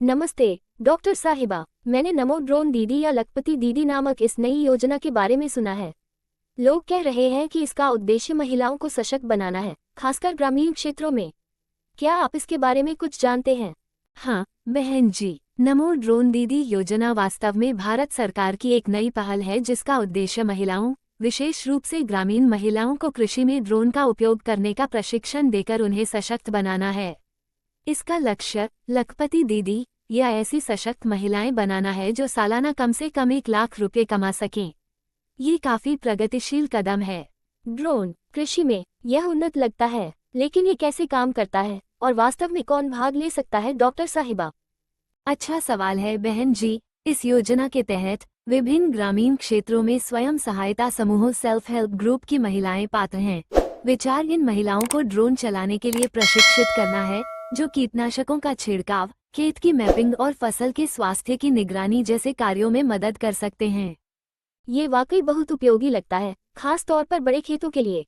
नमस्ते डॉक्टर साहिबा। मैंने नमो ड्रोन दीदी या लखपति दीदी नामक इस नई योजना के बारे में सुना है। लोग कह रहे हैं कि इसका उद्देश्य महिलाओं को सशक्त बनाना है, खासकर ग्रामीण क्षेत्रों में। क्या आप इसके बारे में कुछ जानते हैं? हाँ बहन जी, नमो ड्रोन दीदी योजना वास्तव में भारत सरकार की एक नई पहल है जिसका उद्देश्य महिलाओं, विशेष रूप से ग्रामीण महिलाओं को कृषि में ड्रोन का उपयोग करने का प्रशिक्षण देकर उन्हें सशक्त बनाना है। इसका लक्ष्य लखपति दीदी या ऐसी सशक्त महिलाएं बनाना है जो सालाना कम से कम 1 लाख रुपए कमा सकें। ये काफी प्रगतिशील कदम है। ड्रोन कृषि में यह उन्नत लगता है, लेकिन ये कैसे काम करता है और वास्तव में कौन भाग ले सकता है डॉक्टर साहिबा? अच्छा सवाल है बहन जी। इस योजना के तहत विभिन्न ग्रामीण क्षेत्रों में स्वयं सहायता समूहों सेल्फ हेल्प ग्रुप की महिलाएं पात्र हैं। विचार इन महिलाओं को ड्रोन चलाने के लिए प्रशिक्षित करना है, जो कीटनाशकों का छिड़काव, खेत की मैपिंग और फसल के स्वास्थ्य की निगरानी जैसे कार्यों में मदद कर सकते हैं। ये वाकई बहुत उपयोगी लगता है, खास तौर पर बड़े खेतों के लिए।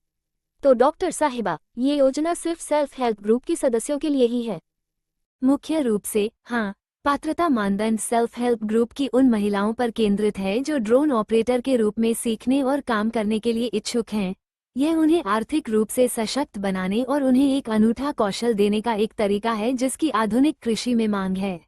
तो डॉक्टर साहिबा, ये योजना सिर्फ सेल्फ हेल्प ग्रुप के सदस्यों के लिए ही है? मुख्य रूप से हाँ। पात्रता मानदंड सेल्फ हेल्प ग्रुप की उन महिलाओं पर केंद्रित है जो ड्रोन ऑपरेटर के रूप में सीखने और काम करने के लिए इच्छुक हैं। यह उन्हें आर्थिक रूप से सशक्त बनाने और उन्हें एक अनूठा कौशल देने का एक तरीका है जिसकी आधुनिक कृषि में मांग है।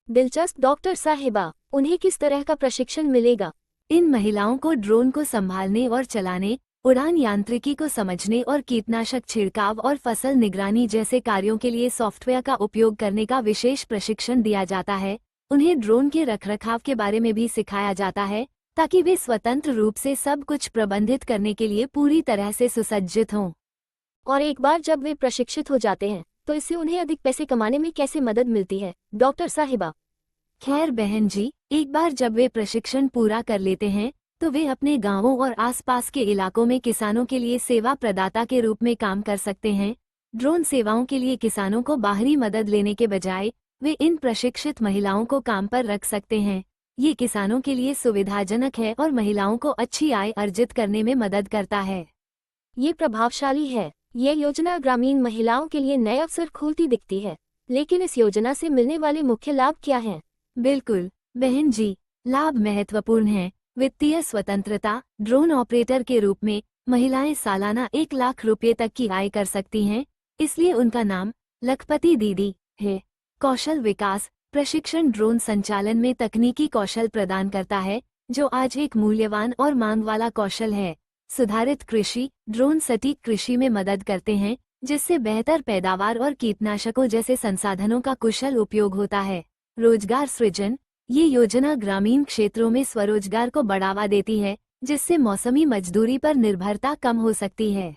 दिलचस्प डॉक्टर साहिबा, उन्हें किस तरह का प्रशिक्षण मिलेगा? इन महिलाओं को ड्रोन को संभालने और चलाने, उड़ान यांत्रिकी को समझने और कीटनाशक छिड़काव और फसल निगरानी जैसे कार्यों के लिए सॉफ्टवेयर का उपयोग करने का विशेष प्रशिक्षण दिया जाता है। उन्हें ड्रोन के रखरखाव के बारे में भी सिखाया जाता है ताकि वे स्वतंत्र रूप से सब कुछ प्रबंधित करने के लिए पूरी तरह से सुसज्जित हों। और एक बार जब वे प्रशिक्षित हो जाते हैं तो इससे उन्हें अधिक पैसे कमाने में कैसे मदद मिलती है डॉक्टर साहिबा? खैर बहन जी, एक बार जब वे प्रशिक्षण पूरा कर लेते हैं तो वे अपने गांवों और आसपास के इलाकों में किसानों के लिए सेवा प्रदाता के रूप में काम कर सकते हैं। ड्रोन सेवाओं के लिए किसानों को बाहरी मदद लेने के बजाय वे इन प्रशिक्षित महिलाओं को काम पर रख सकते हैं। ये किसानों के लिए सुविधाजनक है और महिलाओं को अच्छी आय अर्जित करने में मदद करता है। ये प्रभावशाली है। ये योजना ग्रामीण महिलाओं के लिए नए अवसर खोलती दिखती है। लेकिन इस योजना से मिलने वाले मुख्य लाभ क्या हैं? बिल्कुल बहन जी, लाभ महत्वपूर्ण हैं। वित्तीय स्वतंत्रता, ड्रोन ऑपरेटर के रूप में महिलाएं सालाना 1 लाख रुपए तक की आय कर सकती हैं, इसलिए उनका नाम लखपति दीदी है। कौशल विकास, प्रशिक्षण ड्रोन संचालन में तकनीकी कौशल प्रदान करता है जो आज एक मूल्यवान और मांग वाला कौशल है। सुधारित कृषि, ड्रोन सटीक कृषि में मदद करते हैं जिससे बेहतर पैदावार और कीटनाशकों जैसे संसाधनों का कुशल उपयोग होता है। रोजगार सृजन, ये योजना ग्रामीण क्षेत्रों में स्वरोजगार को बढ़ावा देती है जिससे मौसमी मजदूरी पर निर्भरता कम हो सकती है।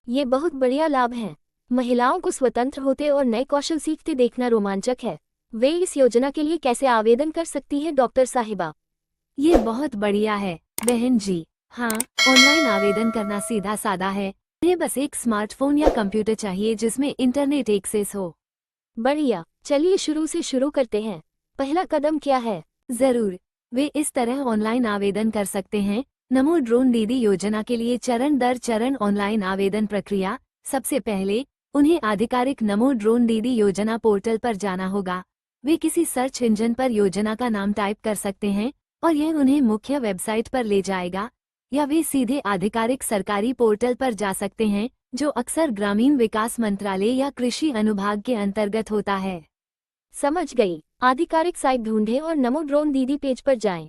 ये बहुत बढ़िया लाभ हैं। महिलाओं को स्वतंत्र होते और नए कौशल सीखते देखना रोमांचक है। वे इस योजना के लिए कैसे आवेदन कर सकती हैं डॉक्टर साहिबा? ये बहुत बढ़िया है बहन जी। हाँ, ऑनलाइन आवेदन करना सीधा साधा है। उन्हें बस एक स्मार्टफोन या कंप्यूटर चाहिए जिसमें इंटरनेट एक्सेस हो। बढ़िया, चलिए शुरू से शुरू करते हैं। पहला कदम क्या है? जरूर, वे इस तरह ऑनलाइन आवेदन कर सकते हैं। नमो ड्रोन दीदी योजना के लिए चरण दर चरण ऑनलाइन आवेदन प्रक्रिया। सबसे पहले उन्हें आधिकारिक नमो ड्रोन दीदी योजना पोर्टल पर जाना होगा। वे किसी सर्च इंजन पर योजना का नाम टाइप कर सकते हैं और यह उन्हें मुख्य वेबसाइट पर ले जाएगा, या वे सीधे आधिकारिक सरकारी पोर्टल पर जा सकते हैं जो अक्सर ग्रामीण विकास मंत्रालय या कृषि अनुभाग के अंतर्गत होता है। समझ गई। आधिकारिक साइट ढूंढें और नमो ड्रोन दीदी पेज पर जाएं।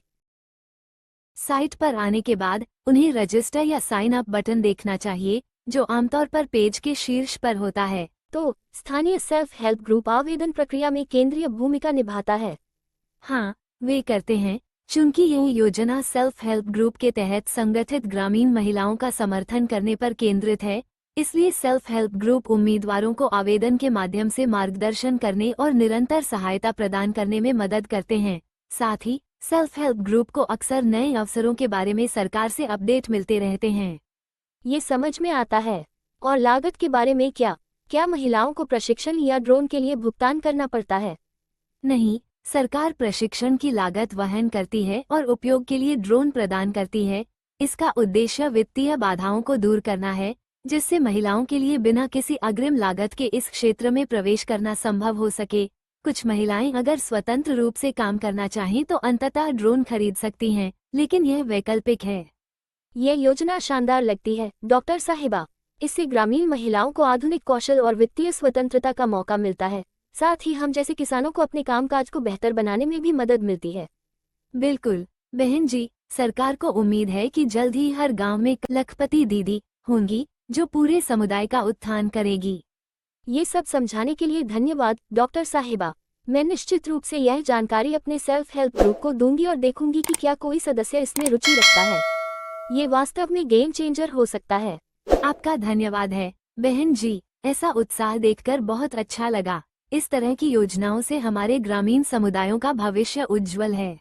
साइट पर आने के बाद उन्हें रजिस्टर या साइन अप बटन देखना चाहिए जो आमतौर पर पेज के शीर्ष पर होता है। तो स्थानीय सेल्फ हेल्प ग्रुप आवेदन प्रक्रिया में केंद्रीय भूमिका निभाता है? हाँ, वे करते हैं। चूंकि यह योजना सेल्फ हेल्प ग्रुप के तहत संगठित ग्रामीण महिलाओं का समर्थन करने पर केंद्रित है, इसलिए सेल्फ हेल्प ग्रुप उम्मीदवारों को आवेदन के माध्यम से मार्गदर्शन करने और निरंतर सहायता प्रदान करने में मदद करते हैं। साथ ही सेल्फ हेल्प ग्रुप को अक्सर नए अवसरों के बारे में सरकार से अपडेट मिलते रहते हैं। ये समझ में आता है। और लागत के बारे में क्या महिलाओं को प्रशिक्षण या ड्रोन के लिए भुगतान करना पड़ता है? नहीं, सरकार प्रशिक्षण की लागत वहन करती है और उपयोग के लिए ड्रोन प्रदान करती है। इसका उद्देश्य वित्तीय बाधाओं को दूर करना है जिससे महिलाओं के लिए बिना किसी अग्रिम लागत के इस क्षेत्र में प्रवेश करना संभव हो सके। कुछ महिलाएं अगर स्वतंत्र रूप से काम करना चाहें तो अंततः ड्रोन खरीद सकती हैं, लेकिन यह वैकल्पिक है। ये योजना शानदार लगती है डॉक्टर साहिबा। इससे ग्रामीण महिलाओं को आधुनिक कौशल और वित्तीय स्वतंत्रता का मौका मिलता है। साथ ही हम जैसे किसानों को अपने कामकाज को बेहतर बनाने में भी मदद मिलती है। बिल्कुल बहन जी, सरकार को उम्मीद है कि जल्द ही हर गांव में लखपति दीदी होंगी जो पूरे समुदाय का उत्थान करेगी। ये सब समझाने के लिए धन्यवाद डॉक्टर साहिबा। मैं निश्चित रूप से यह जानकारी अपने सेल्फ हेल्प ग्रुप को दूंगी और देखूंगी कि क्या कोई सदस्य इसमें रुचि रखता है। ये वास्तव में गेम चेंजर हो सकता है। आपका धन्यवाद है बहन जी, ऐसा उत्साह देखकर बहुत अच्छा लगा। इस तरह की योजनाओं से हमारे ग्रामीण समुदायों का भविष्य उज्जवल है।